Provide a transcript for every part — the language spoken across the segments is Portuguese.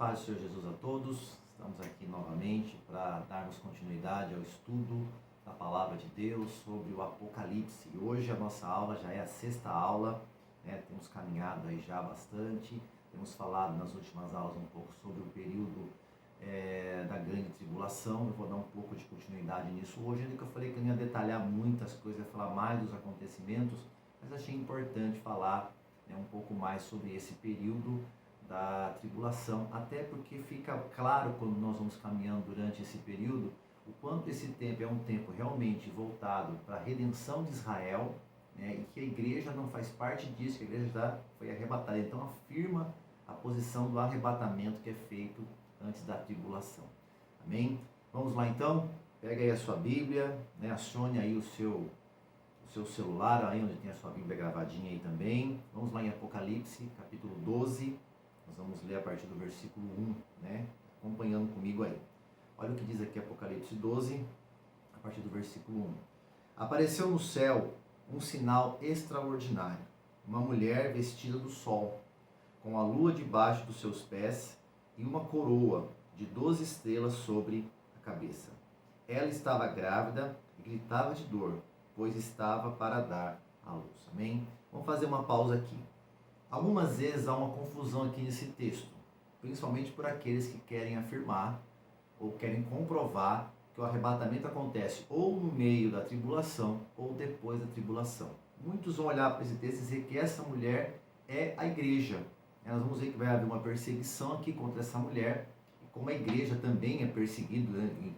paz do Senhor Jesus a todos. Estamos aqui novamente para darmos continuidade ao estudo da Palavra de Deus sobre o Apocalipse. E hoje a nossa aula já é a sexta aula, né? Temos caminhado aí já bastante, temos falado nas últimas aulas um pouco sobre o período da grande tribulação. Eu vou dar um pouco de continuidade nisso hoje, ainda que eu falei que eu não ia detalhar muitas coisas, ia falar mais dos acontecimentos, mas achei importante falar um pouco mais sobre esse período da tribulação, até porque fica claro quando nós vamos caminhando durante esse período, o quanto esse tempo é um tempo realmente voltado para a redenção de Israel, né, e que a igreja não faz parte disso, que a igreja já foi arrebatada. Então afirma a posição do arrebatamento que é feito antes da tribulação. Amém? Vamos lá então, pega aí a sua Bíblia, né, acione aí o seu celular, aí onde tem a sua Bíblia gravadinha aí também. Vamos lá em Apocalipse, capítulo 12. Nós vamos ler a partir do versículo 1, né? Acompanhando comigo aí. Olha o que diz aqui Apocalipse 12, a partir do versículo 1. Apareceu no céu um sinal extraordinário, uma mulher vestida do sol, com a lua debaixo dos seus pés e uma coroa de 12 estrelas sobre a cabeça. Ela estava grávida e gritava de dor, pois estava para dar à luz. Amém? Vamos fazer uma pausa aqui. Algumas vezes há uma confusão aqui nesse texto, principalmente por aqueles que querem afirmar ou querem comprovar que o arrebatamento acontece ou no meio da tribulação ou depois da tribulação. Muitos vão olhar para esse texto e dizer que essa mulher é a igreja. Nós vamos ver que vai haver uma perseguição aqui contra essa mulher, e como a igreja também é perseguida em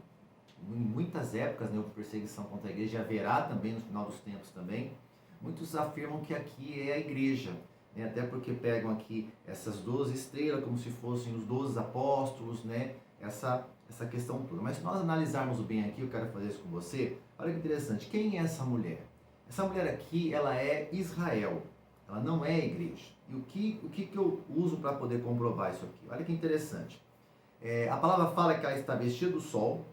muitas épocas, né, houve perseguição contra a igreja, e haverá também no final dos tempos também. Muitos afirmam que aqui é a igreja, né, até porque pegam aqui essas 12 estrelas como se fossem os 12 apóstolos, né, essa questão toda. Mas se nós analisarmos bem aqui, eu quero fazer isso com você, olha que interessante, quem é essa mulher? Essa mulher aqui, ela é Israel, ela não é a igreja. E o que eu uso para poder comprovar isso aqui? Olha que interessante. A palavra fala que ela está vestida do sol,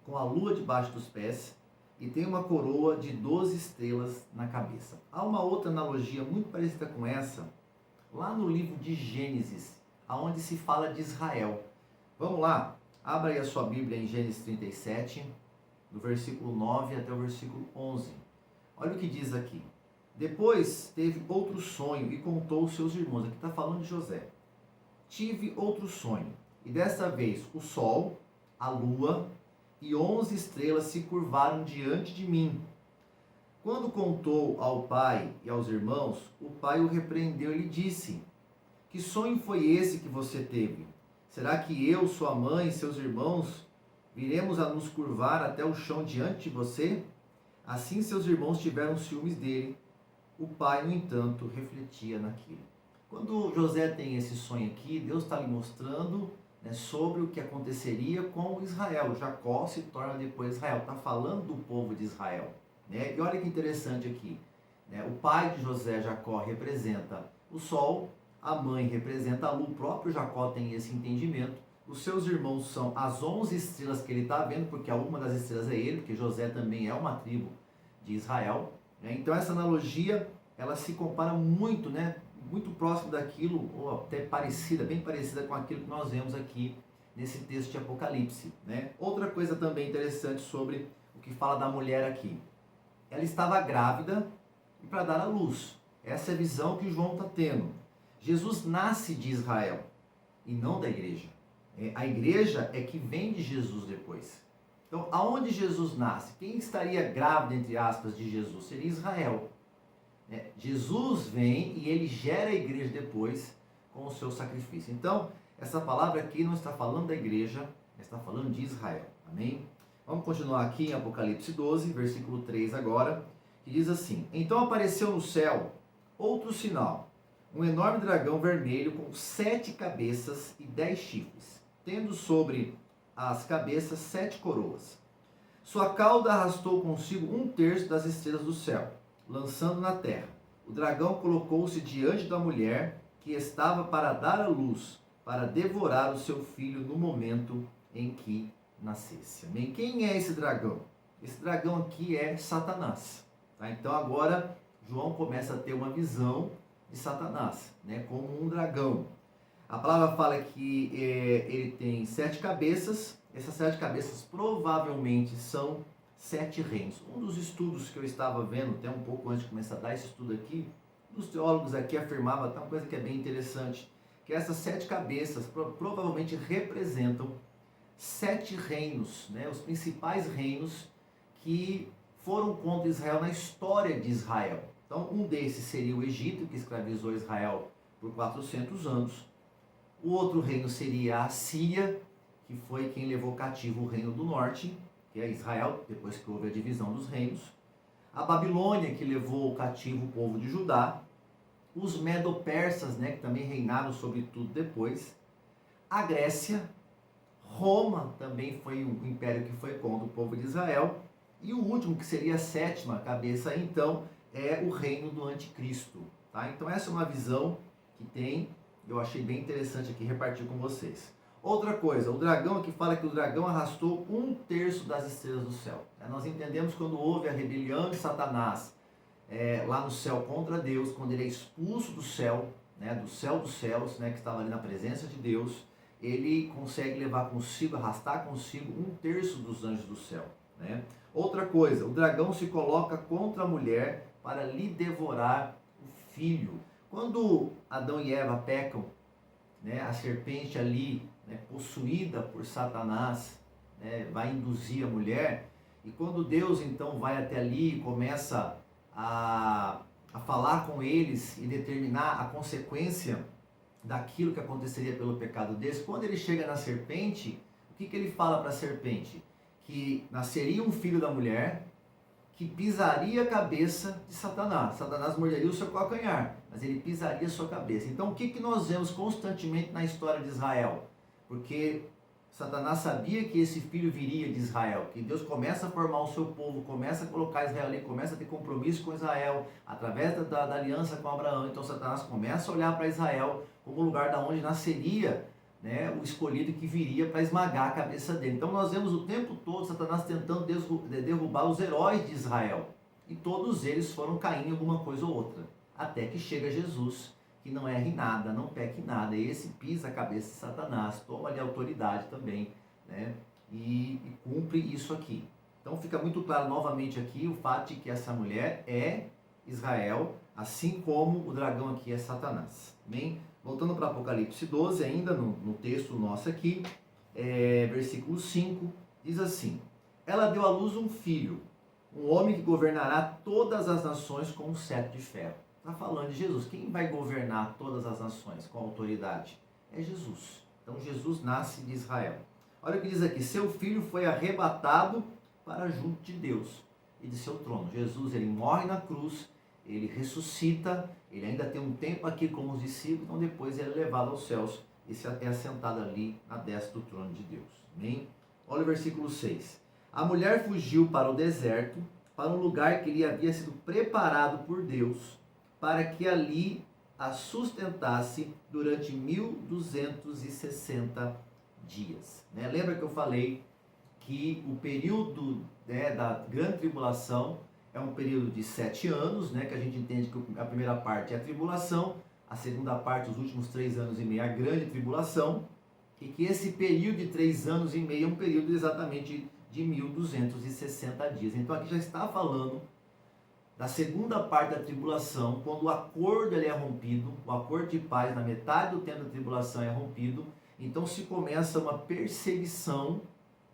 com a lua debaixo dos pés, e tem uma coroa de 12 estrelas na cabeça. Há uma outra analogia muito parecida com essa, lá no livro de Gênesis, onde se fala de Israel. Vamos lá, abra aí a sua Bíblia em Gênesis 37, do versículo 9 até o versículo 11. Olha o que diz aqui. Depois teve outro sonho e contou aos seus irmãos. Aqui está falando de José. Tive outro sonho, e desta vez o sol, a lua e 11 estrelas se curvaram diante de mim. Quando contou ao pai e aos irmãos, o pai o repreendeu e lhe disse: que sonho foi esse que você teve? Será que eu, sua mãe e seus irmãos viremos a nos curvar até o chão diante de você? Assim seus irmãos tiveram ciúmes dele. O pai, no entanto, refletia naquilo. Quando José tem esse sonho aqui, Deus está lhe mostrando, né, sobre o que aconteceria com Israel. Jacó se torna depois Israel. Está falando do povo de Israel, né? E olha que interessante aqui, né? O pai de José, Jacó, representa o sol, a mãe representa a lua. O próprio Jacó tem esse entendimento. Os seus irmãos são as 11 estrelas que ele está vendo, porque uma das estrelas é ele, porque José também é uma tribo de Israel. Então essa analogia, ela se compara muito, né, muito próximo daquilo, ou até parecida, bem parecida com aquilo que nós vemos aqui nesse texto de Apocalipse, né? Outra coisa também interessante sobre o que fala da mulher aqui. Ela estava grávida e para dar à luz. Essa é a visão que João está tendo. Jesus nasce de Israel e não da igreja. A igreja é que vem de Jesus depois. Então, aonde Jesus nasce? Quem estaria grávida, entre aspas, de Jesus? Seria Israel. Jesus vem e ele gera a igreja depois com o seu sacrifício. Então, essa palavra aqui não está falando da igreja, está falando de Israel. Amém? Vamos continuar aqui em Apocalipse 12, versículo 3 agora, que diz assim: então apareceu no céu outro sinal, um enorme dragão vermelho com 7 cabeças e 10 chifres, tendo sobre as cabeças 7 coroas. Sua cauda arrastou consigo 1/3 das estrelas do céu, lançando na terra. O dragão colocou-se diante da mulher que estava para dar à luz, para devorar o seu filho no momento em que nascesse. Amém? Quem é esse dragão? Esse dragão aqui é Satanás. Tá? Então agora João começa a ter uma visão de Satanás, né, como um dragão. A palavra fala que ele tem 7 cabeças. Essas 7 cabeças provavelmente são 7 reinos. Um dos estudos que eu estava vendo, até um pouco antes de começar a dar esse estudo aqui, os teólogos aqui afirmavam até uma coisa que é bem interessante, que essas 7 cabeças provavelmente representam 7 reinos, né? Os principais reinos que foram contra Israel na história de Israel. Então, um desses seria o Egito, que escravizou Israel por 400 anos. O outro reino seria a Síria, que foi quem levou cativo o reino do norte, que é Israel, depois que houve a divisão dos reinos. A Babilônia, que levou cativo o povo de Judá. Os Medo-Persas, né, que também reinaram sobre tudo depois. A Grécia. Roma também foi um império que foi contra o povo de Israel. E o último, que seria a 7ª cabeça, então, é o reino do anticristo. Tá? Então essa é uma visão que tem, eu achei bem interessante aqui repartir com vocês. Outra coisa, o dragão aqui fala que o dragão arrastou 1/3 das estrelas do céu. Nós entendemos quando houve a rebelião de Satanás lá no céu contra Deus, quando ele é expulso do céu, né, do céu dos céus, né, que estava ali na presença de Deus, ele consegue levar consigo, arrastar consigo 1/3 dos anjos do céu. Né? Outra coisa, o dragão se coloca contra a mulher para lhe devorar o filho. Quando Adão e Eva pecam, né, a serpente ali, né, possuída por Satanás, né, vai induzir a mulher, e quando Deus então vai até ali e começa a falar com eles e determinar a consequência daquilo que aconteceria pelo pecado deles, quando ele chega na serpente, o que ele fala para a serpente? Que nasceria um filho da mulher que pisaria a cabeça de Satanás. Satanás morderia o seu calcanhar, mas ele pisaria a sua cabeça. Então o que nós vemos constantemente na história de Israel? Porque Satanás sabia que esse filho viria de Israel, que Deus começa a formar o seu povo, começa a colocar Israel ali, começa a ter compromisso com Israel, através da aliança com Abraão. Então Satanás começa a olhar para Israel como lugar da onde nasceria, né, o escolhido que viria para esmagar a cabeça dele. Então nós vemos o tempo todo Satanás tentando derrubar os heróis de Israel. E todos eles foram cair em alguma coisa ou outra. Até que chega Jesus, que não erre nada, não peque nada. Esse pisa a cabeça de Satanás, toma ali a autoridade também, né, e cumpre isso aqui. Então fica muito claro novamente aqui o fato de que essa mulher é Israel, assim como o dragão aqui é Satanás. Amém? Voltando para Apocalipse 12, ainda no texto nosso aqui, versículo 5, diz assim: ela deu à luz um filho, um homem que governará todas as nações com um cetro de ferro. Está falando de Jesus. Quem vai governar todas as nações com autoridade? É Jesus. Então Jesus nasce de Israel. Olha o que diz aqui: seu filho foi arrebatado para junto de Deus e de seu trono. Jesus, ele morre na cruz, ele ressuscita, ele ainda tem um tempo aqui com os discípulos, então depois ele é levado aos céus e é assentado ali na destra do trono de Deus. Amém? Olha o versículo 6. A mulher fugiu para o deserto, para um lugar que lhe havia sido preparado por Deus, para que ali a sustentasse durante 1260 dias. Né? Lembra que eu falei que o período, né, da grande tribulação é um período de 7 anos, né, que a gente entende que a primeira parte é a tribulação, a segunda parte, os últimos 3 anos e meio, a grande tribulação, e que esse período de 3 anos e meio é um período exatamente de 1260 dias. Então aqui já está falando da segunda parte da tribulação, quando o acordo ele é rompido, o acordo de paz na metade do tempo da tribulação é rompido, então se começa uma perseguição,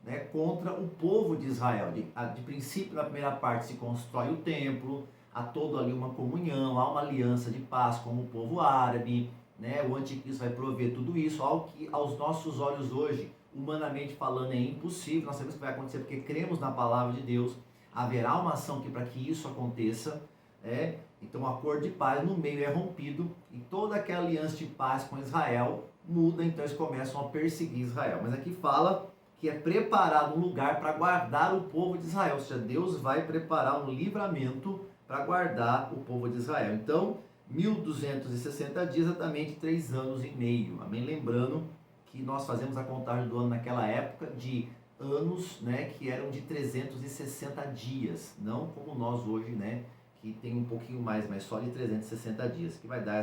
né, contra o povo de Israel. De princípio, na primeira parte se constrói o templo, há toda ali uma comunhão, há uma aliança de paz com o povo árabe, né, o anticristo vai prover tudo isso, algo que aos nossos olhos hoje, humanamente falando, é impossível. Nós sabemos que vai acontecer porque cremos na palavra de Deus, haverá uma ação aqui para que isso aconteça, né? Então o acordo de paz no meio é rompido e toda aquela aliança de paz com Israel muda, então eles começam a perseguir Israel. Mas aqui fala que é preparado um lugar para guardar o povo de Israel, ou seja, Deus vai preparar um livramento para guardar o povo de Israel. Então, 1260 dias, exatamente 3 anos e meio. Amém? Lembrando que nós fazemos a contagem do ano naquela época de anos, né, que eram de 360 dias, não como nós hoje, né, que tem um pouquinho mais, mas só de 360 dias, que vai dar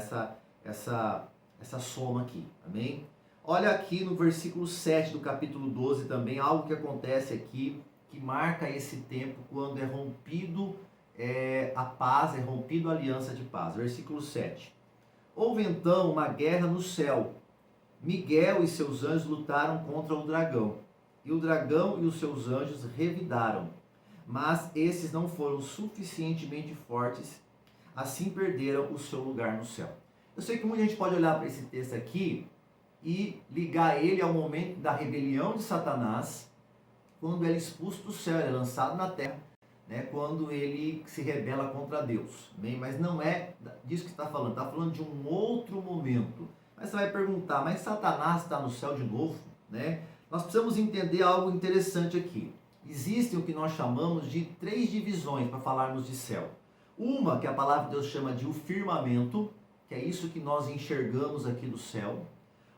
essa essa soma aqui, amém? Olha aqui no versículo 7 do capítulo 12 também, algo que acontece aqui, que marca esse tempo quando é rompido a paz, é rompido a aliança de paz. Versículo 7. Houve então uma guerra no céu. Miguel e seus anjos lutaram contra o dragão. E o dragão e os seus anjos revidaram. Mas esses não foram suficientemente fortes, assim perderam o seu lugar no céu. Eu sei que muita gente pode olhar para esse texto aqui e ligar ele ao momento da rebelião de Satanás, quando ele é expulso do céu, ele é lançado na terra, né, quando ele se rebela contra Deus. Bem, mas não é disso que está falando de um outro momento. Mas você vai perguntar, mas Satanás está no céu de novo? Né? Nós precisamos entender algo interessante aqui. Existem o que nós chamamos de 3 divisões para falarmos de céu. Uma que a palavra de Deus chama de o firmamento, que é isso que nós enxergamos aqui do céu.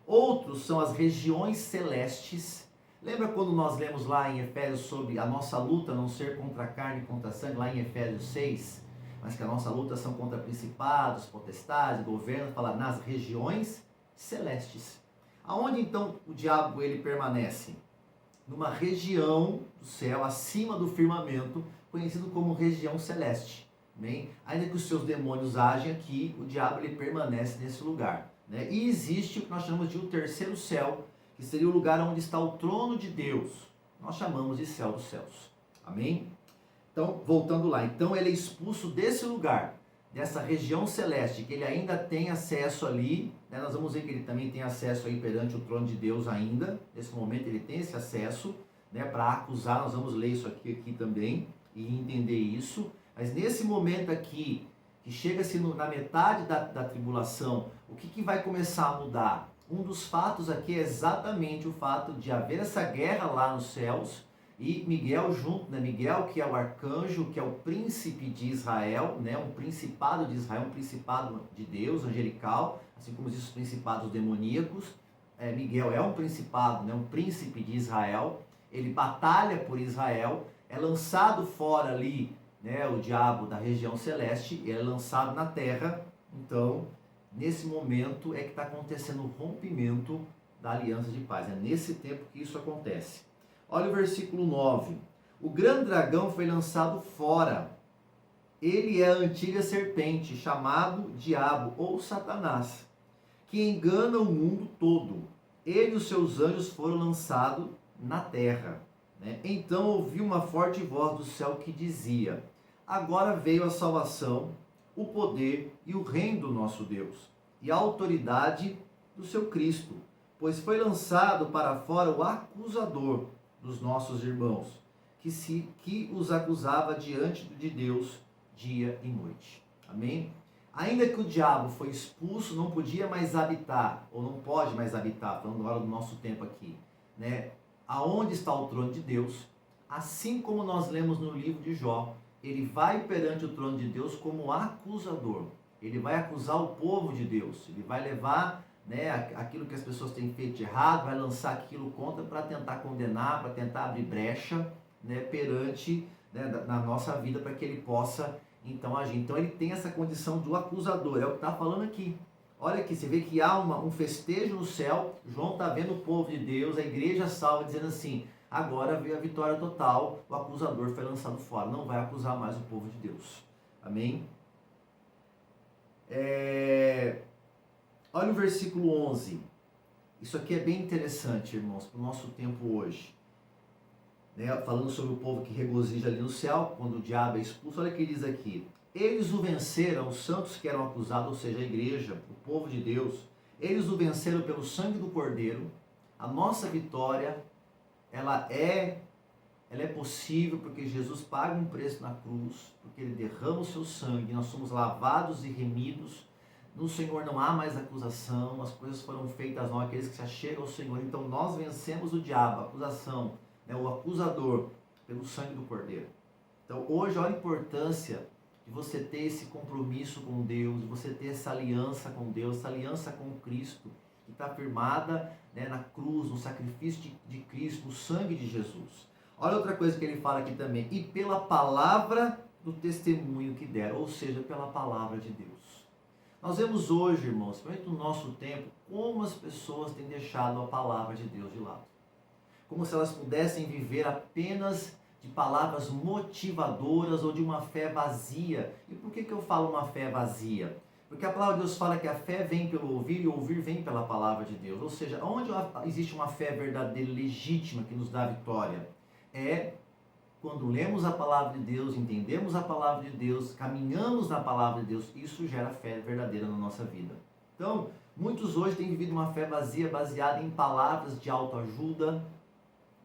Outros são as regiões celestes. Lembra quando nós lemos lá em Efésios sobre a nossa luta não ser contra a carne e contra a sangue, lá em Efésios 6, mas que a nossa luta são contra principados, potestades, governos, fala nas regiões celestes. Aonde então o diabo ele permanece? Numa região do céu, acima do firmamento, conhecido como região celeste. Bem, ainda que os seus demônios agem aqui, o diabo ele permanece nesse lugar. Né? E existe o que nós chamamos de o terceiro céu, que seria o lugar onde está o trono de Deus. Nós chamamos de céu dos céus. Amém? Então, voltando lá. Então, ele é expulso desse lugar, dessa região celeste, que ele ainda tem acesso ali. Né? Nós vamos ver que ele também tem acesso aí perante o trono de Deus ainda. Nesse momento, ele tem esse acesso, né, para acusar. Nós vamos ler isso aqui também e entender isso. Mas nesse momento aqui, que chega-se na metade da tribulação, o que vai começar a mudar? Um dos fatos aqui é exatamente o fato de haver essa guerra lá nos céus e Miguel junto, né? Miguel, que é o arcanjo, que é o príncipe de Israel, né? Um principado de Israel, um principado de Deus, angelical, assim como existem os principados demoníacos. Miguel é um principado, né? Um príncipe de Israel, ele batalha por Israel, é lançado fora ali, né? O diabo da região celeste, ele é lançado na terra. Então, nesse momento é que está acontecendo o rompimento da aliança de paz. É nesse tempo que isso acontece. Olha o versículo 9. O grande dragão foi lançado fora. Ele é a antiga serpente, chamado Diabo ou Satanás, que engana o mundo todo. Ele e os seus anjos foram lançados na terra. Né? Então ouvi uma forte voz do céu que dizia: agora veio a salvação, o poder e o reino do nosso Deus, e a autoridade do seu Cristo, pois foi lançado para fora o acusador dos nossos irmãos, que os acusava diante de Deus dia e noite. Amém? Ainda que o diabo foi expulso, não podia mais habitar, ou não pode mais habitar, falando agora do nosso tempo aqui, né? Aonde está o trono de Deus, assim como nós lemos no livro de Jó, ele vai perante o trono de Deus como acusador. Ele vai acusar o povo de Deus, ele vai levar, né, aquilo que as pessoas têm feito de errado, vai lançar aquilo contra para tentar condenar, para tentar abrir brecha, né, perante, né, na nossa vida, para que ele possa então agir. Então ele tem essa condição do acusador, é o que está falando aqui. Olha aqui, você vê que há um festejo no céu, João está vendo o povo de Deus, a igreja salva, dizendo assim: agora veio a vitória total, o acusador foi lançado fora, não vai acusar mais o povo de Deus. Amém? Olha o versículo 11. Isso aqui é bem interessante, irmãos, para o nosso tempo hoje. Né? Falando sobre o povo que regozija ali no céu, quando o diabo é expulso, olha o que diz aqui: eles o venceram, os santos que eram acusados, ou seja, a igreja, o povo de Deus, eles o venceram pelo sangue do Cordeiro. A nossa vitória, ela é possível porque Jesus paga um preço na cruz, porque ele derrama o seu sangue, nós somos lavados e remidos. No Senhor não há mais acusação, as coisas foram feitas novas, aqueles que se achegam ao Senhor. Então nós vencemos o diabo, a acusação, né, o acusador, pelo sangue do Cordeiro. Então hoje olha a importância de você ter esse compromisso com Deus, de você ter essa aliança com Deus, essa aliança com Cristo, que está firmada, né, na cruz, no sacrifício de Cristo, no sangue de Jesus. Olha outra coisa que ele fala aqui também: e pela palavra do testemunho que deram, ou seja, pela palavra de Deus. Nós vemos hoje, irmãos, principalmente no nosso tempo, como as pessoas têm deixado a palavra de Deus de lado. Como se elas pudessem viver apenas de palavras motivadoras ou de uma fé vazia. E por que eu falo uma fé vazia? Porque a palavra de Deus fala que a fé vem pelo ouvir e o ouvir vem pela palavra de Deus. Ou seja, onde existe uma fé verdadeira, legítima, que nos dá vitória? É quando lemos a palavra de Deus, entendemos a palavra de Deus, caminhamos na palavra de Deus, isso gera fé verdadeira na nossa vida. Então, muitos hoje têm vivido uma fé vazia, baseada em palavras de autoajuda,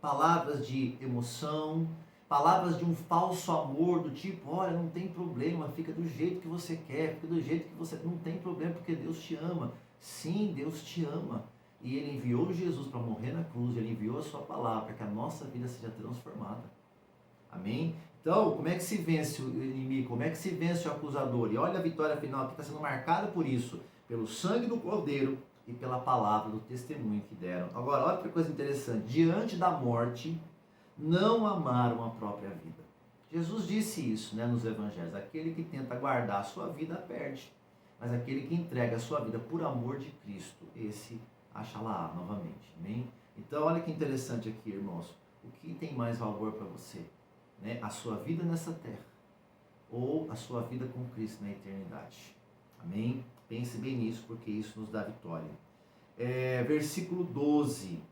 palavras de emoção, palavras de um falso amor, do tipo, olha, não tem problema, fica do jeito que você quer, fica do jeito que você... Não tem problema, porque Deus te ama. Sim, Deus te ama. E Ele enviou Jesus para morrer na cruz, Ele enviou a sua palavra para que a nossa vida seja transformada. Amém? Então, como é que se vence o inimigo? Como é que se vence o acusador? E olha a vitória final que está sendo marcada por isso, pelo sangue do Cordeiro e pela palavra do testemunho que deram. Agora, olha que coisa interessante. Diante da morte, não amaram a própria vida. Jesus disse isso, né, nos evangelhos. Aquele que tenta guardar a sua vida, perde. Mas aquele que entrega a sua vida por amor de Cristo, esse achará novamente. Amém? Então, olha que interessante aqui, irmãos. O que tem mais valor para você? Né? A sua vida nessa terra ou a sua vida com Cristo na eternidade. Amém? Pense bem nisso, porque isso nos dá vitória. Versículo 12.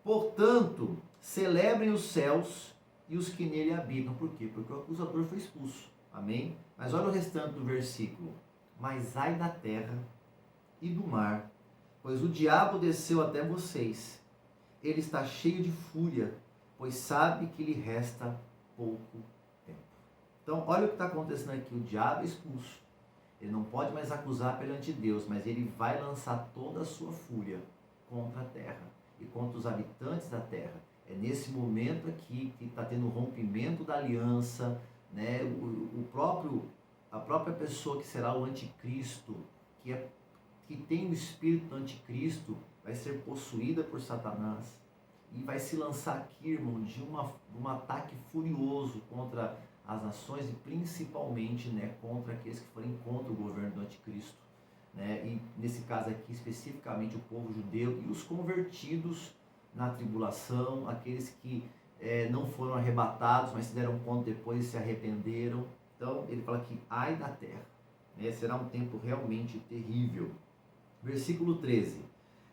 Portanto, celebrem os céus e os que nele habitam. Por quê? Porque o acusador foi expulso. Amém? Mas olha o restante do versículo. Mas ai da terra e do mar, pois o diabo desceu até vocês. Ele está cheio de fúria, pois sabe que lhe resta pouco tempo. Então, olha o que está acontecendo aqui. O diabo é expulso. Ele não pode mais acusar perante Deus, mas ele vai lançar toda a sua fúria contra a terra e contra os habitantes da terra. É nesse momento aqui que está tendo o rompimento da aliança, né? A própria pessoa que será o anticristo, que tem o espírito do anticristo, vai ser possuída por Satanás e vai se lançar aqui, irmão, de um ataque furioso contra as nações e principalmente, né, contra aqueles que forem contra o governo do anticristo, né? E nesse caso aqui especificamente o povo judeu e os convertidos na tribulação, aqueles que não foram arrebatados, mas se deram conta depois e se arrependeram. Então ele fala que ai da terra, né? Será um tempo realmente terrível. Versículo 13.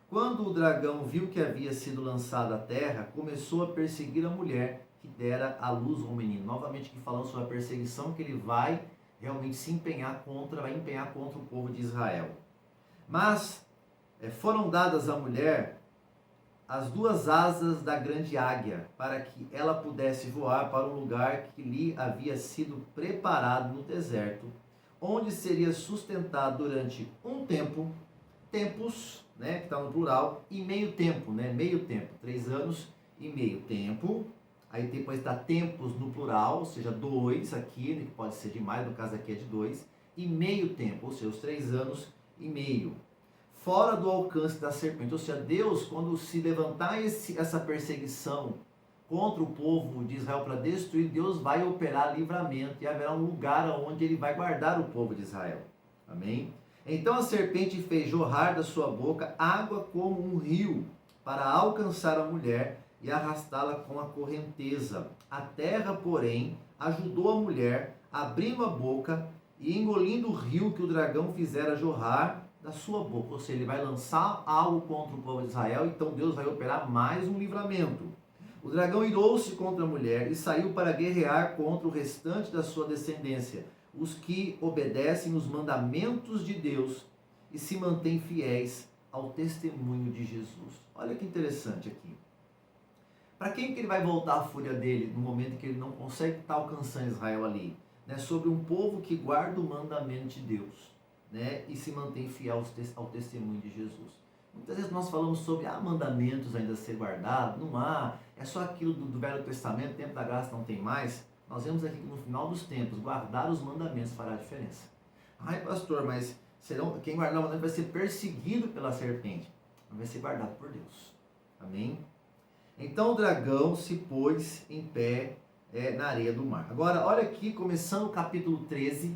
Quando o dragão viu que havia sido lançado à terra, começou a perseguir a mulher que dera à luz ao menino. Novamente aqui falando sobre a perseguição que ele vai realmente vai empenhar contra o povo de Israel. Mas foram dadas à mulher as duas asas da grande águia, para que ela pudesse voar para um lugar que lhe havia sido preparado no deserto, onde seria sustentado durante um tempo, tempos, né, que está no plural, e meio tempo, né, meio tempo, 3 anos e meio tempo. Aí depois está tempos no plural, ou seja, 2 aqui, né, que pode ser de mais, no caso aqui é de 2, e meio tempo, ou seja, os 3 anos e meio. Fora do alcance da serpente, ou seja, Deus, quando se levantar essa perseguição contra o povo de Israel para destruir, Deus vai operar livramento e haverá um lugar onde ele vai guardar o povo de Israel. Amém? Então a serpente fez jorrar da sua boca água como um rio para alcançar a mulher e arrastá-la com a correnteza. A terra, porém, ajudou a mulher, abrindo a boca e engolindo o rio que o dragão fizera jorrar da sua boca. Ou seja, ele vai lançar algo contra o povo de Israel, então Deus vai operar mais um livramento. O dragão irou-se contra a mulher e saiu para guerrear contra o restante da sua descendência, os que obedecem os mandamentos de Deus e se mantêm fiéis ao testemunho de Jesus. Olha que interessante aqui. Para quem que ele vai voltar a fúria dele no momento que ele não consegue estar alcançando Israel ali? Né? Sobre um povo que guarda o mandamento de Deus, né? E se mantém fiel ao testemunho de Jesus. Muitas vezes nós falamos sobre mandamentos ainda a ser guardados, não há, é só aquilo do Velho Testamento, tempo da graça não tem mais. Nós vemos aqui que no final dos tempos, guardar os mandamentos fará a diferença. Ai, pastor, mas quem guardar o mandamento vai ser perseguido pela serpente, mas vai ser guardado por Deus. Amém? Então o dragão se pôs em pé na areia do mar. Agora, olha aqui, começando o capítulo 13,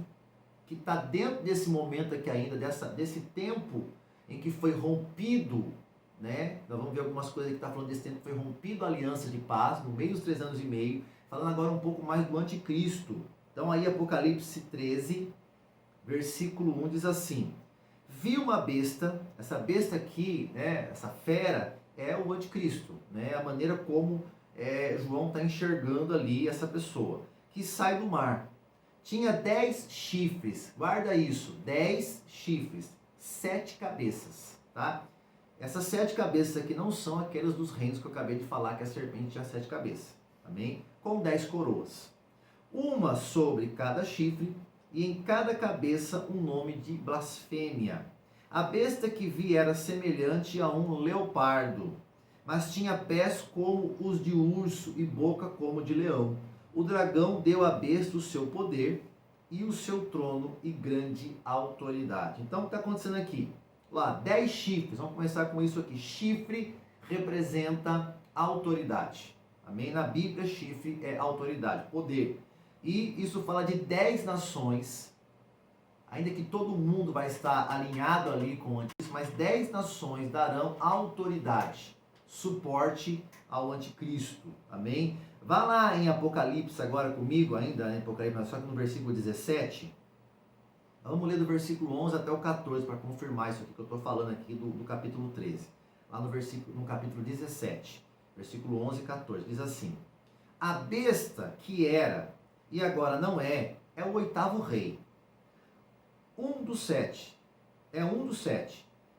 que está dentro desse momento aqui ainda, desse tempo em que foi rompido, né? Nós vamos ver algumas coisas que está falando desse tempo que foi rompido a aliança de paz, no meio dos 3 anos e meio, falando agora um pouco mais do anticristo. Então aí Apocalipse 13, versículo 1 diz assim: vi uma besta, essa besta aqui, né, essa fera, é o anticristo, né, a maneira como João está enxergando ali essa pessoa, que sai do mar. Tinha 10 chifres, guarda isso, 10 chifres, 7 cabeças, tá? Essas 7 cabeças aqui não são aquelas dos reinos que eu acabei de falar, que a serpente tinha 7 cabeças, amém? Com 10 coroas, uma sobre cada chifre, e em cada cabeça um nome de blasfêmia. A besta que vi era semelhante a um leopardo, mas tinha pés como os de urso e boca como de leão. O dragão deu à besta o seu poder e o seu trono e grande autoridade. Então, o que está acontecendo aqui? Lá, 10 chifres, vamos começar com isso aqui. Chifre representa autoridade. Amém? Na Bíblia, chifre é autoridade, poder. E isso fala de 10 nações, ainda que todo mundo vai estar alinhado ali com o anticristo, mas 10 nações darão autoridade, suporte ao anticristo. Amém? Vá lá em Apocalipse agora comigo, ainda em Apocalipse, só que no versículo 17. Vamos ler do versículo 11 até o 14 para confirmar isso aqui que eu estou falando aqui do capítulo 13. Lá no capítulo 17, versículo 11 e 14, diz assim: a besta que era e agora não é o 8º rei. Um dos 7.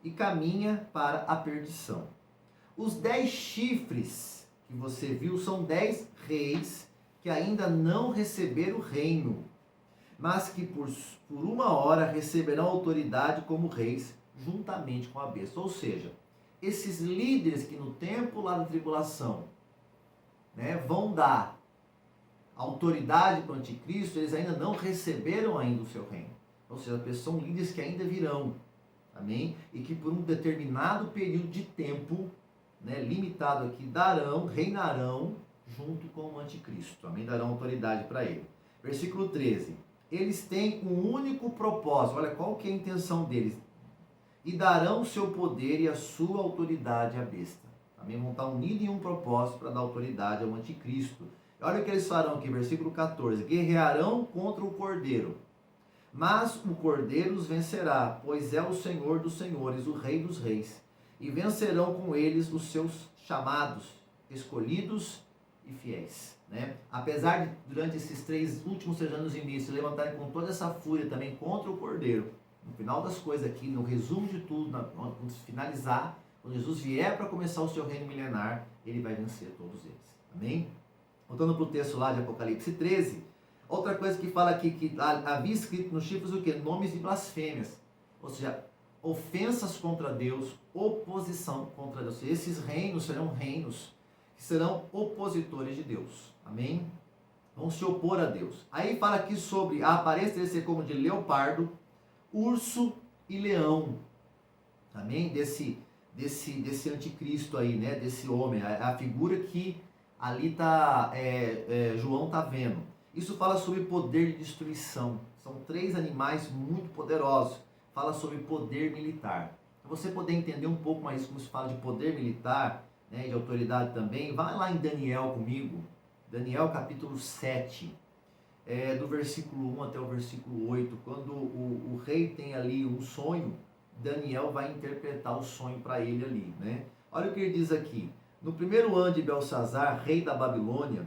E caminha para a perdição. Os 10 chifres que você viu são 10 reis que ainda não receberam o reino, mas que por uma hora receberão autoridade como reis, juntamente com a besta. Ou seja, esses líderes que no tempo lá da tribulação, né, vão dar autoridade para o anticristo, eles ainda não receberam ainda o seu reino. Ou seja, são líderes que ainda virão, amém? E que por um determinado período de tempo, né, limitado aqui, reinarão junto com o anticristo, amém? Darão autoridade para ele. Versículo 13, eles têm um único propósito, olha qual que é a intenção deles, e darão o seu poder e a sua autoridade à besta, amém? Vão estar unidos em um propósito para dar autoridade ao anticristo. Olha o que eles farão aqui, versículo 14. Guerrearão contra o Cordeiro, mas o Cordeiro os vencerá, pois é o Senhor dos senhores, o Rei dos reis. E vencerão com eles os seus chamados, escolhidos e fiéis. Né? Apesar de, durante esses últimos 3 anos e meio, se levantarem com toda essa fúria também contra o Cordeiro, no final das coisas aqui, no resumo de tudo, quando finalizar, quando Jesus vier para começar o seu reino milenar, ele vai vencer todos eles. Amém? Voltando para o texto lá de Apocalipse 13, outra coisa que fala aqui, que havia escrito nos chifres o quê? Nomes de blasfêmias, ou seja, ofensas contra Deus, oposição contra Deus. Esses reinos serão reinos que serão opositores de Deus, amém? Vão se opor a Deus. Aí fala aqui sobre a aparência dele ser como de leopardo, urso e leão, amém? Desse anticristo aí, né? Desse homem, a figura que ali João está vendo. Isso fala sobre poder de destruição. São 3 animais muito poderosos. Fala sobre poder militar. Para você poder entender um pouco mais como se fala de poder militar, né, de autoridade também, vai lá em Daniel comigo. Daniel capítulo 7, do versículo 1 até o versículo 8. Quando o rei tem ali um sonho, Daniel vai interpretar o sonho para ele ali. Né? Olha o que ele diz aqui. No 1º ano de Belsazar, rei da Babilônia,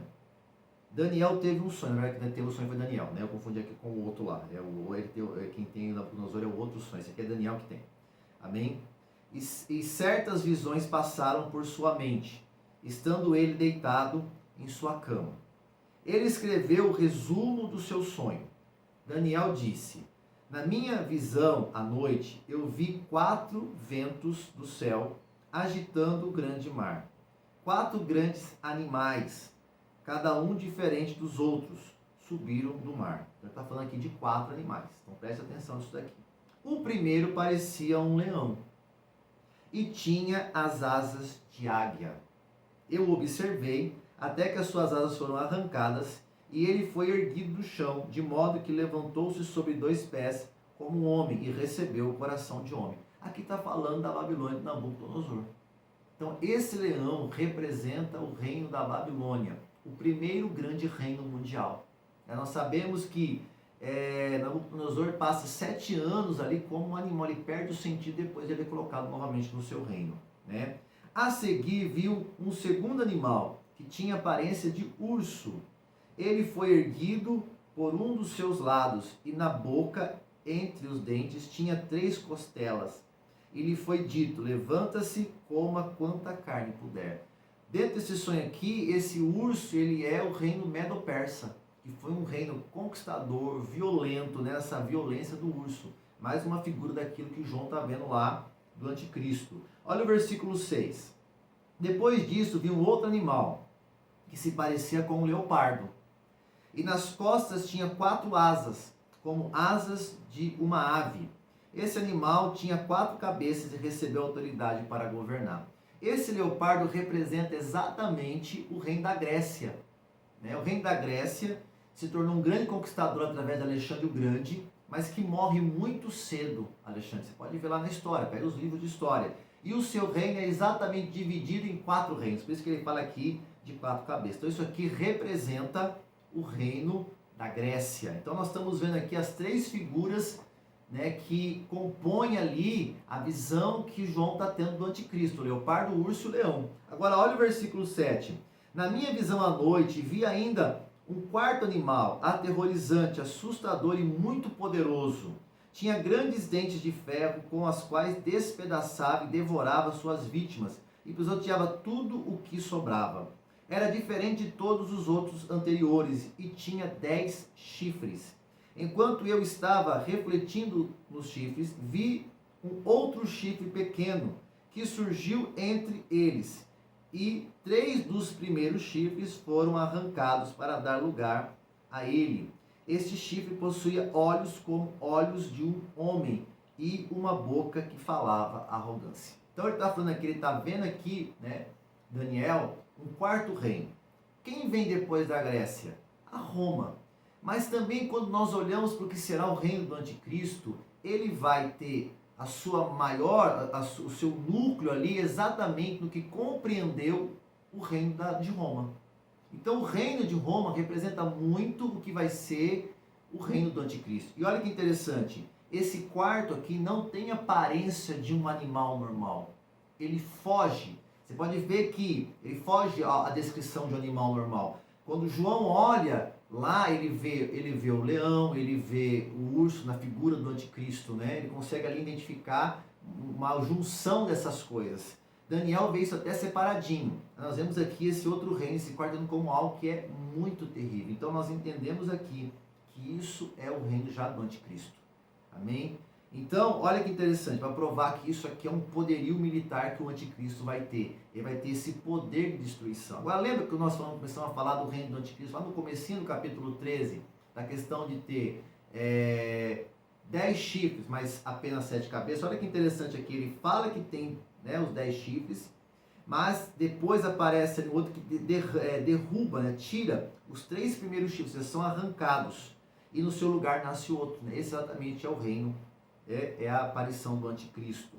Daniel teve um sonho. Na verdade, quem teve o sonho foi Daniel, né? Eu confundi aqui com o outro lá. Quem tem o Nabucodonosor é o outro sonho. Esse aqui é Daniel que tem. Amém? E certas visões passaram por sua mente, estando ele deitado em sua cama. Ele escreveu o resumo do seu sonho. Daniel disse: na minha visão à noite, eu vi 4 ventos do céu agitando o grande mar. 4 grandes animais, cada um diferente dos outros, subiram do mar. Ele está falando aqui de 4 animais. Então preste atenção nisso daqui. O primeiro parecia um leão e tinha as asas de águia. Eu observei até que as suas asas foram arrancadas e ele foi erguido do chão, de modo que levantou-se sobre 2 pés, como um homem, e recebeu o coração de homem. Aqui está falando da Babilônia de Nabucodonosor. Então, esse leão representa o reino da Babilônia, o primeiro grande reino mundial. Nós sabemos que Nabucodonosor passa 7 anos ali como um animal, ele perde o sentido depois de ele é colocado novamente no seu reino, né? A seguir, viu um segundo animal, que tinha aparência de urso. Ele foi erguido por um dos seus lados, e na boca, entre os dentes, tinha 3 costelas. E lhe foi dito: levanta-se, coma quanta carne puder. Dentro desse sonho aqui, esse urso, ele é o reino Medo-Persa, que foi um reino conquistador, violento, né? Essa violência do urso. Mais uma figura daquilo que João está vendo lá do anticristo. Olha o versículo 6. Depois disso, vi um outro animal, que se parecia com um leopardo. E nas costas tinha 4 asas, como asas de uma ave. Esse animal tinha 4 cabeças e recebeu autoridade para governar. Esse leopardo representa exatamente o reino da Grécia, né? O reino da Grécia se tornou um grande conquistador através de Alexandre o Grande, mas que morre muito cedo, Alexandre. Você pode ver lá na história, pega os livros de história. E o seu reino é exatamente dividido em 4 reinos, por isso que ele fala aqui de 4 cabeças. Então isso aqui representa o reino da Grécia. Então nós estamos vendo aqui as 3 figuras, né, que compõem ali a visão que João está tendo do anticristo: o leopardo, o urso e o leão. Agora olha o versículo 7. Na minha visão à noite, vi ainda um 4º animal, aterrorizante, assustador e muito poderoso. Tinha grandes dentes de ferro, com as quais despedaçava e devorava suas vítimas, e pisoteava tudo o que sobrava. Era diferente de todos os outros anteriores, e tinha 10 chifres. Enquanto eu estava refletindo nos chifres, vi um outro chifre pequeno, que surgiu entre eles, e 3 dos primeiros chifres foram arrancados para dar lugar a ele. Este chifre possuía olhos como olhos de um homem e uma boca que falava arrogância. Então ele está falando aqui, ele está vendo aqui, né, Daniel, um 4º reino. Quem vem depois da Grécia? A Roma. Mas também quando nós olhamos para o que será o reino do anticristo, ele vai ter a sua maior, o seu núcleo ali exatamente no que compreendeu o reino de Roma. Então o reino de Roma representa muito o que vai ser o reino do anticristo. E olha que interessante, esse 4º aqui não tem aparência de um animal normal. Ele foge. Você pode ver que ele foge à descrição de um animal normal. Quando João olha lá, ele vê o leão, ele vê o urso na figura do anticristo, né? Ele consegue ali identificar uma junção dessas coisas. Daniel vê isso até separadinho. Nós vemos aqui esse outro reino, esse 4º como algo que é muito terrível. Então nós entendemos aqui que isso é o reino já do anticristo. Amém? Então, olha que interessante, para provar que isso aqui é um poderio militar que o anticristo vai ter. Ele vai ter esse poder de destruição. Agora, lembra que nós começamos a falar do reino do anticristo lá no comecinho do capítulo 13, da questão de ter 10 chifres, mas apenas 7 cabeças. Olha que interessante aqui, ele fala que tem, né, os 10 chifres, mas depois aparece um outro que derruba, né, tira os 3 primeiros chifres, eles são arrancados, e no seu lugar nasce outro. Né? Esse exatamente é o reino, é a aparição do anticristo.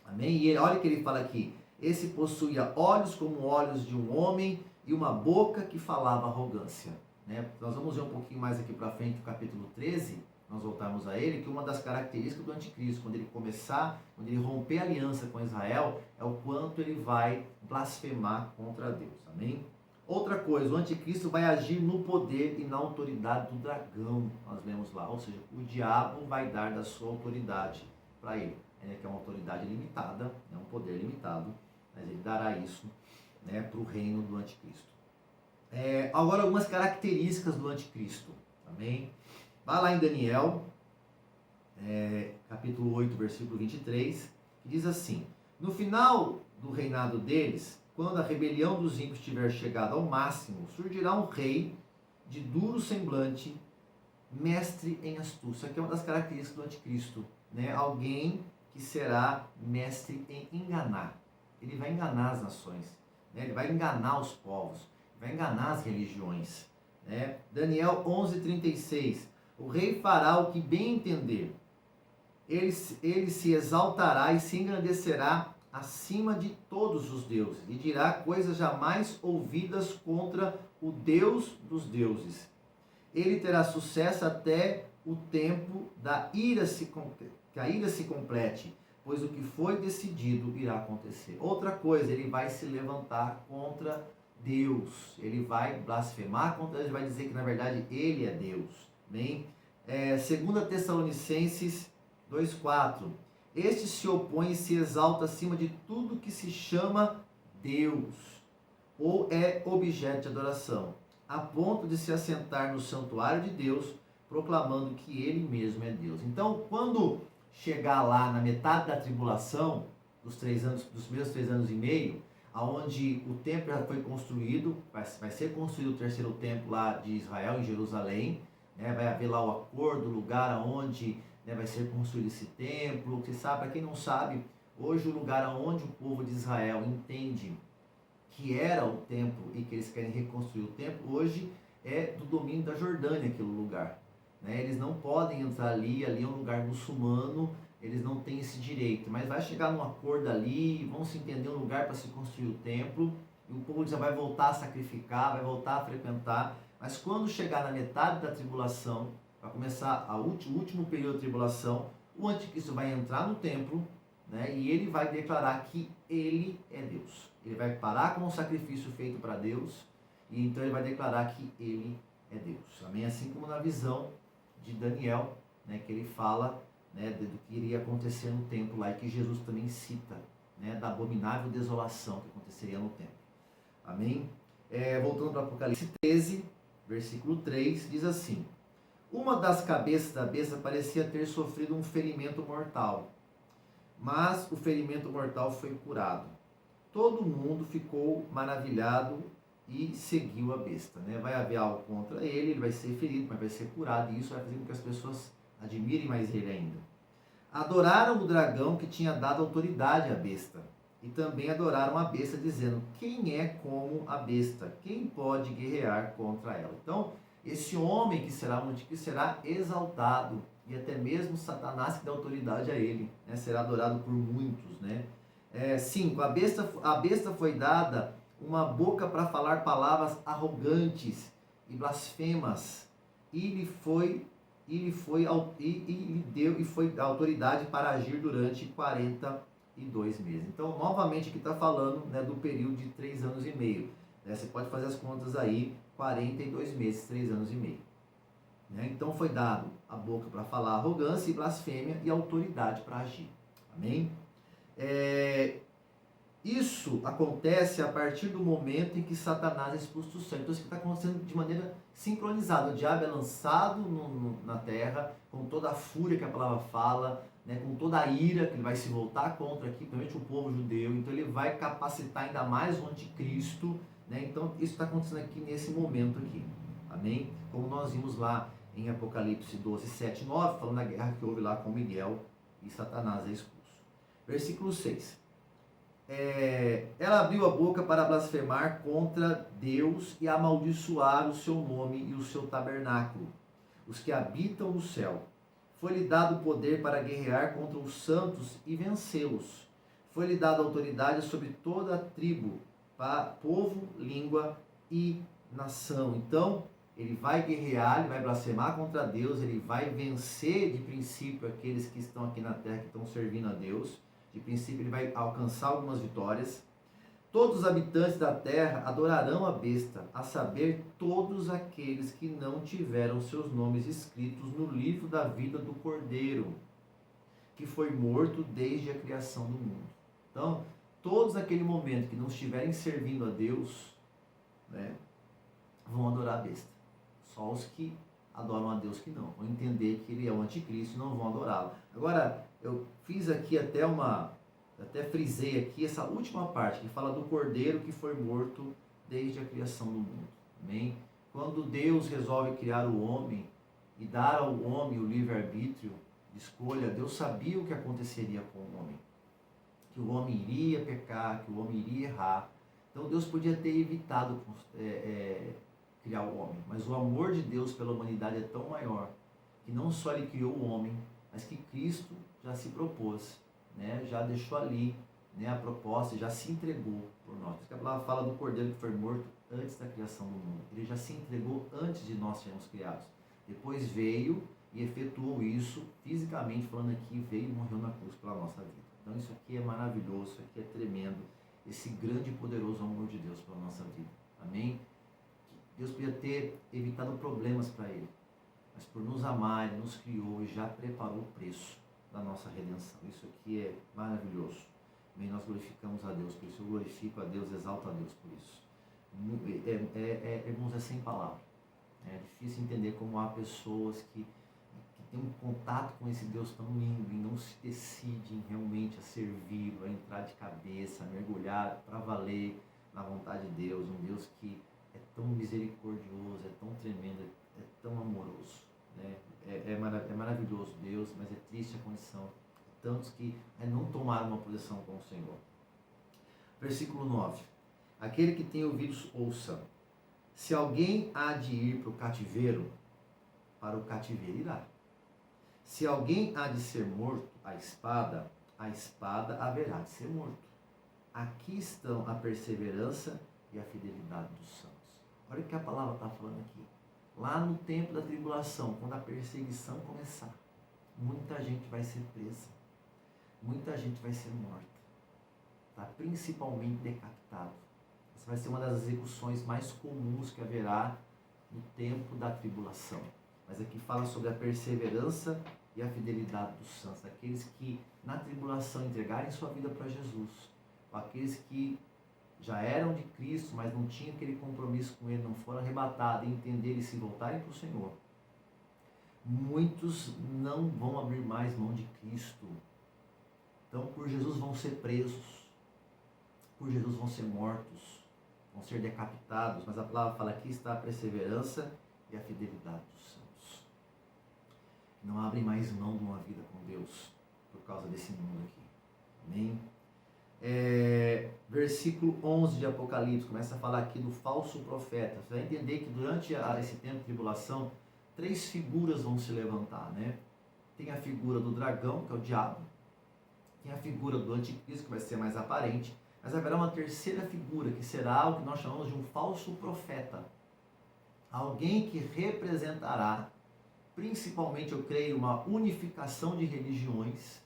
Amém? E olha o que ele fala aqui: esse possuía olhos como olhos de um homem e uma boca que falava arrogância. Né? Nós vamos ver um pouquinho mais aqui para frente, no capítulo 13, nós voltarmos a ele, que uma das características do anticristo, quando ele romper a aliança com Israel, é o quanto ele vai blasfemar contra Deus. Amém? Outra coisa, o anticristo vai agir no poder e na autoridade do dragão, nós lemos lá, ou seja, o diabo vai dar da sua autoridade para ele, que é uma autoridade limitada, é um poder limitado, mas ele dará isso, né, para o reino do anticristo. Agora algumas características do anticristo, amém? Vai lá em Daniel, capítulo 8, versículo 23, que diz assim: no final do reinado deles, quando a rebelião dos ímpios tiver chegado ao máximo, surgirá um rei de duro semblante, mestre em astúcia. Isso aqui é uma das características do anticristo, né? Alguém que será mestre em enganar. Ele vai enganar as nações, né? Ele vai enganar os povos, vai enganar as religiões. Né? Daniel 11:36. O rei fará o que bem entender. Ele se exaltará e se engrandecerá acima de todos os deuses, e dirá coisas jamais ouvidas contra o Deus dos deuses. Ele terá sucesso até o tempo que a ira se complete, pois o que foi decidido irá acontecer. Outra coisa, ele vai se levantar contra Deus, ele vai blasfemar contra Deus, ele vai dizer que na verdade ele é Deus. Bem, 2 Tessalonicenses 2:4. Este se opõe e se exalta acima de tudo que se chama Deus ou é objeto de adoração, a ponto de se assentar no santuário de Deus, proclamando que ele mesmo é Deus. Então, quando chegar lá na metade da tribulação, dos primeiros 3 anos e meio, aonde o templo já foi construído, vai ser construído o terceiro templo lá de Israel, em Jerusalém, né? Vai haver lá o acordo, o lugar onde, né, vai ser construído esse templo. Você sabe, para quem não sabe, hoje o lugar onde o povo de Israel entende que era o templo e que eles querem reconstruir o templo, hoje é do domínio da Jordânia aquele lugar. Né? Eles não podem entrar ali é um lugar muçulmano, eles não têm esse direito, mas vai chegar num acordo ali, vão se entender um lugar para se construir o templo, e o povo já vai voltar a sacrificar, vai voltar a frequentar, mas quando chegar na metade da tribulação, vai começar o último período da tribulação, o anticristo vai entrar no templo, né, e ele vai declarar que ele é Deus. Ele vai parar com o sacrifício feito para Deus, e então ele vai declarar que ele é Deus. Amém? Assim como na visão de Daniel, né, que ele fala, né, do que iria acontecer no templo lá, e que Jesus também cita, né, da abominável desolação que aconteceria no templo. Amém? Voltando para Apocalipse 13, versículo 3, diz assim: uma das cabeças da besta parecia ter sofrido um ferimento mortal, mas o ferimento mortal foi curado. Todo mundo ficou maravilhado e seguiu a besta. Né? Vai haver algo contra ele, ele vai ser ferido, mas vai ser curado, e isso vai fazer com que as pessoas admirem mais ele ainda. Adoraram o dragão que tinha dado autoridade à besta, e também adoraram a besta, dizendo: quem é como a besta? Quem pode guerrear contra ela? Então, esse homem que será o anticristo será exaltado, e até mesmo Satanás, que dá autoridade a ele, né, será adorado por muitos. Né? 5. A besta foi dada uma boca para falar palavras arrogantes e blasfemas, e lhe foi autoridade para agir durante 42 meses. Então, novamente, aqui está falando, né, do período de 3 anos e meio. Né? Você pode fazer as contas aí, 42 meses, 3 anos e meio. Né? Então, foi dado a boca para falar arrogância e blasfêmia, e autoridade para agir. Amém? Isso acontece a partir do momento em que Satanás é expulso do céu. Então isso está acontecendo de maneira sincronizada. O diabo é lançado na terra, com toda a fúria que a palavra fala, né, com toda a ira que ele vai se voltar contra aqui, principalmente o povo judeu. Então ele vai capacitar ainda mais o anticristo. Né? Então isso está acontecendo aqui nesse momento aqui. Amém? Como nós vimos lá em Apocalipse 12, 7, 9, falando da guerra que houve lá com Miguel e Satanás é expulso. Versículo 6. Ela abriu a boca para blasfemar contra Deus e amaldiçoar o seu nome e o seu tabernáculo, os que habitam no céu. Foi-lhe dado poder para guerrear contra os santos e vencê-los. Foi-lhe dada autoridade sobre toda a tribo, povo, língua e nação. Então, ele vai guerrear, ele vai blasfemar contra Deus, ele vai vencer de princípio aqueles que estão aqui na terra, que estão servindo a Deus. De princípio, ele vai alcançar algumas vitórias. Todos os habitantes da terra adorarão a besta, a saber, todos aqueles que não tiveram seus nomes escritos no livro da vida do Cordeiro, que foi morto desde a criação do mundo. Então, todos naquele momento que não estiverem servindo a Deus, né, vão adorar a besta. Só os que adoram a Deus que não. Vão entender que ele é o anticristo e não vão adorá-lo. Agora, eu fiz aqui até frisei aqui essa última parte, que fala do Cordeiro que foi morto desde a criação do mundo. Amém? Quando Deus resolve criar o homem e dar ao homem o livre-arbítrio de escolha, Deus sabia o que aconteceria com o homem. Que o homem iria pecar, que o homem iria errar. Então Deus podia ter evitado criar o homem, mas o amor de Deus pela humanidade é tão maior que não só ele criou o homem, mas que Cristo já se propôs, né? Já deixou ali, né, a proposta, já se entregou por nós. Porque a palavra fala do Cordeiro que foi morto antes da criação do mundo. Ele já se entregou antes de nós sermos criados. Depois veio e efetuou isso, fisicamente falando aqui, veio e morreu na cruz pela nossa vida. Então isso aqui é maravilhoso, isso aqui é tremendo, esse grande e poderoso amor de Deus pela nossa vida. Amém? Deus podia ter evitado problemas para ele, mas por nos amar, ele nos criou e já preparou o preço da nossa redenção. Isso aqui é maravilhoso. Amém? Nós glorificamos a Deus por isso. Eu glorifico a Deus, exalto a Deus por isso. Irmãos, é sem palavras. É difícil entender como há pessoas que têm um contato com esse Deus tão lindo e não se decidem realmente a servi-lo, a entrar de cabeça, a mergulhar para valer na vontade de Deus. Um Deus que é tão misericordioso, é tão tremendo, é tão amoroso. Né? É maravilhoso Deus, mas é triste a condição de tantos que não tomaram uma posição com o Senhor. Versículo 9. Aquele que tem ouvidos, ouça. Se alguém há de ir para o cativeiro irá. Se alguém há de ser morto, a espada haverá de ser morto. Aqui estão a perseverança e a fidelidade dos santos. Olha o que a palavra está falando aqui. Lá no tempo da tribulação, quando a perseguição começar, muita gente vai ser presa, muita gente vai ser morta, tá? Principalmente decapitado. Essa vai ser uma das execuções mais comuns que haverá no tempo da tribulação. Mas aqui fala sobre a perseverança e a fidelidade dos santos, aqueles que na tribulação entregarem sua vida para Jesus, aqueles que já eram de Cristo, mas não tinham aquele compromisso com Ele, não foram arrebatados e entenderem e se voltarem para o Senhor. Muitos não vão abrir mais mão de Cristo. Então, por Jesus vão ser presos, por Jesus vão ser mortos, vão ser decapitados, mas a palavra fala aqui está a perseverança e a fidelidade dos santos. Não abrem mais mão de uma vida com Deus por causa desse mundo aqui. Amém? Versículo 11 de Apocalipse, começa a falar aqui do falso profeta. Você vai entender que durante esse tempo de tribulação, 3 figuras vão se levantar, né? Tem a figura do dragão, que é o diabo, tem a figura do anticristo, que vai ser mais aparente, mas haverá uma terceira figura, que será o que nós chamamos de um falso profeta. Alguém que representará, principalmente, eu creio, uma unificação de religiões,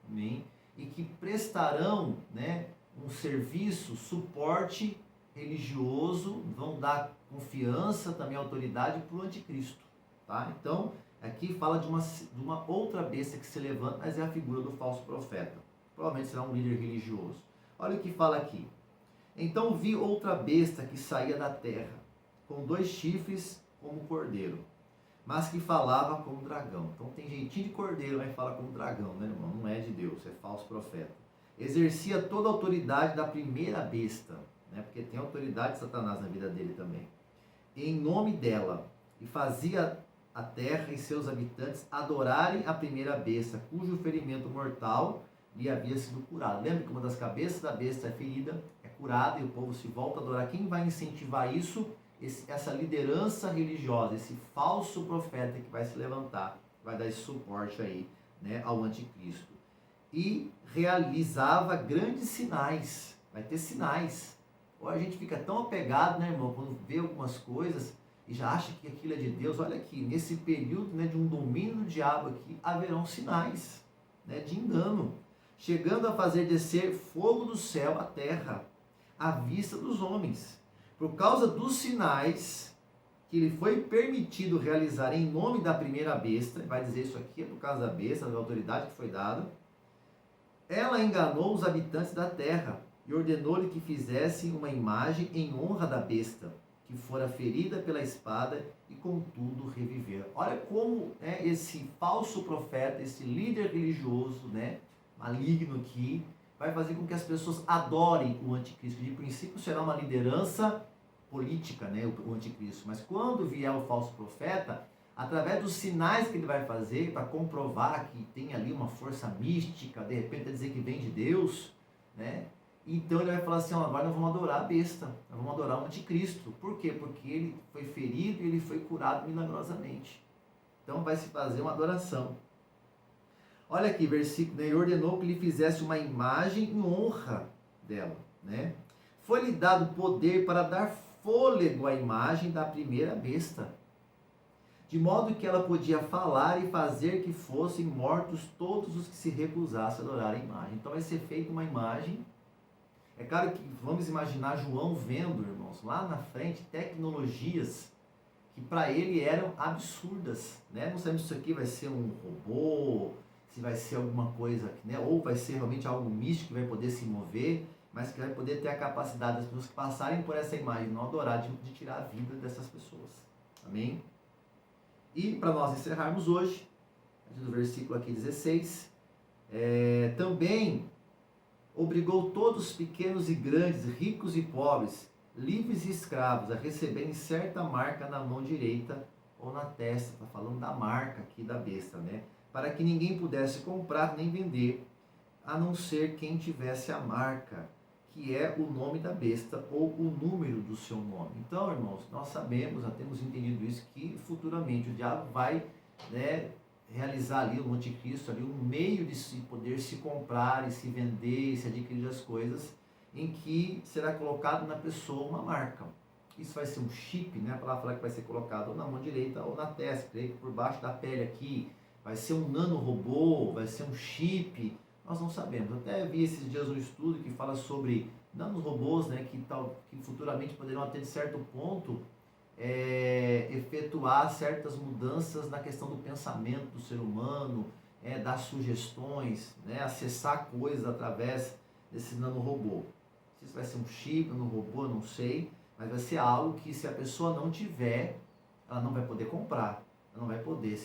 amém? E que prestarão, né, um serviço, suporte religioso, vão dar confiança, também autoridade para o anticristo. Tá? Então, aqui fala de uma outra besta que se levanta, mas é a figura do falso profeta. Provavelmente será um líder religioso. Olha o que fala aqui. Então vi outra besta que saía da terra, com 2 chifres como cordeiro, mas que falava como dragão. Então tem jeitinho de cordeiro, mas fala como dragão, né, irmão? Não é de Deus, é falso profeta. Exercia toda a autoridade da primeira besta, né? Porque tem autoridade de Satanás na vida dele também. Em nome dela, e fazia a terra e seus habitantes adorarem a primeira besta, cujo ferimento mortal lhe havia sido curado. Lembra que uma das cabeças da besta é ferida, é curada, e o povo se volta a adorar. Quem vai incentivar isso? Essa liderança religiosa, esse falso profeta que vai se levantar, vai dar esse suporte aí, né, ao anticristo. E realizava grandes sinais, vai ter sinais. Ou a gente fica tão apegado, né, irmão, quando vê algumas coisas e já acha que aquilo é de Deus. Olha aqui, nesse período, né, de um domínio do diabo aqui, haverão sinais, né, de engano, chegando a fazer descer fogo do céu à terra, à vista dos homens. Por causa dos sinais que lhe foi permitido realizar em nome da primeira besta, vai dizer isso aqui é por causa da besta, da autoridade que foi dada, ela enganou os habitantes da terra e ordenou-lhe que fizessem uma imagem em honra da besta, que fora ferida pela espada e contudo reviver. Olha como esse falso profeta, esse líder religioso, né, maligno aqui, vai fazer com que as pessoas adorem o anticristo. De princípio será uma liderança política, né, o anticristo. Mas quando vier o falso profeta, através dos sinais que ele vai fazer para comprovar que tem ali uma força mística, de repente dizer que vem de Deus, né, Então ele vai falar assim, ó, agora nós vamos adorar a besta, nós vamos adorar o anticristo. Por quê? Porque ele foi ferido e ele foi curado milagrosamente. Então vai se fazer uma adoração. Olha aqui, versículo, né? E ordenou que lhe fizesse uma imagem em honra dela, né? Foi-lhe dado poder para dar fôlego à imagem da primeira besta, de modo que ela podia falar e fazer que fossem mortos todos os que se recusassem a adorar a imagem. Então vai ser feita uma imagem. É claro que vamos imaginar João vendo, irmãos, lá na frente, tecnologias que para ele eram absurdas, né? Não sabemos se isso aqui vai ser um robô, se vai ser alguma coisa, né? Ou vai ser realmente algo místico que vai poder se mover, mas que vai poder ter a capacidade das pessoas que passarem por essa imagem, não adorar, de tirar a vida dessas pessoas. Amém? E para nós encerrarmos hoje, do versículo aqui 16, também obrigou todos, pequenos e grandes, ricos e pobres, livres e escravos, a receberem certa marca na mão direita ou na testa. Está falando da marca aqui da besta, né? Para que ninguém pudesse comprar nem vender, a não ser quem tivesse a marca, que é o nome da besta ou o número do seu nome. Então, irmãos, nós sabemos, já temos entendido isso, que futuramente o diabo vai, né, realizar ali o anticristo, ali um meio de se poder se comprar e se vender e se adquirir as coisas, em que será colocado na pessoa uma marca. Isso vai ser um chip, né? A palavra fala que vai ser colocado ou na mão direita ou na testa, creio que por baixo da pele aqui, vai ser um nanorobô, vai ser um chip, nós não sabemos. Até vi esses dias um estudo que fala sobre nanorobôs, né, que futuramente poderão até de certo ponto efetuar certas mudanças na questão do pensamento do ser humano, dar sugestões, né, acessar coisas através desse nanorobô. Se isso vai ser um chip, um robô, eu não sei, mas vai ser algo que, se a pessoa não tiver, ela não vai poder comprar, ela não vai poder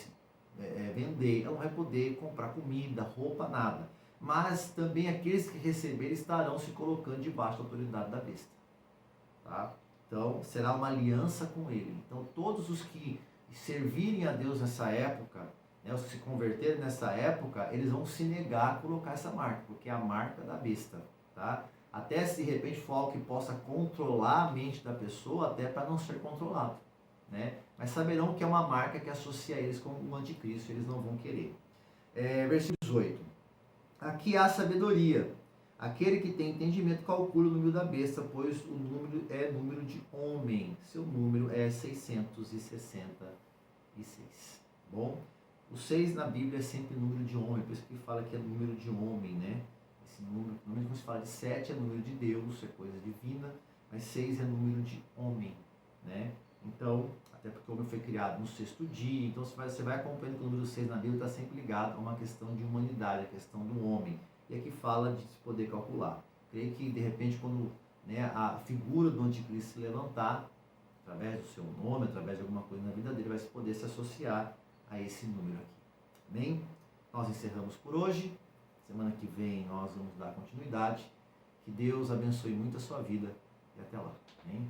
vender, ela não vai poder comprar comida, roupa, nada. Mas também aqueles que receberem estarão se colocando debaixo da autoridade da besta. Tá? Então, será uma aliança com ele. Então, todos os que servirem a Deus nessa época, né, os que se converterem nessa época, eles vão se negar a colocar essa marca, porque é a marca da besta. Tá? Até se de repente for algo que possa controlar a mente da pessoa, até para não ser controlado. Né? Mas saberão que é uma marca que associa eles com o anticristo, eles não vão querer. Versículo 18. Aqui há sabedoria. Aquele que tem entendimento calcula o número da besta, pois o número é número de homem. Seu número é 666. Bom, o 6 na Bíblia é sempre número de homem, por isso que fala que é número de homem, né? Esse número, normalmente quando se fala de 7 é número de Deus, é coisa divina, mas 6 é número de homem, né? Então, até porque o homem foi criado no sexto dia, então você vai acompanhando que o número 6 na Bíblia está sempre ligado a uma questão de humanidade, a questão do homem. E aqui fala de se poder calcular. Creio que, de repente, quando, né, a figura do anticristo se levantar, através do seu nome, através de alguma coisa na vida dele, vai se poder se associar a esse número aqui. Amém? Nós encerramos por hoje. Semana que vem nós vamos dar continuidade. Que Deus abençoe muito a sua vida e até lá. Amém?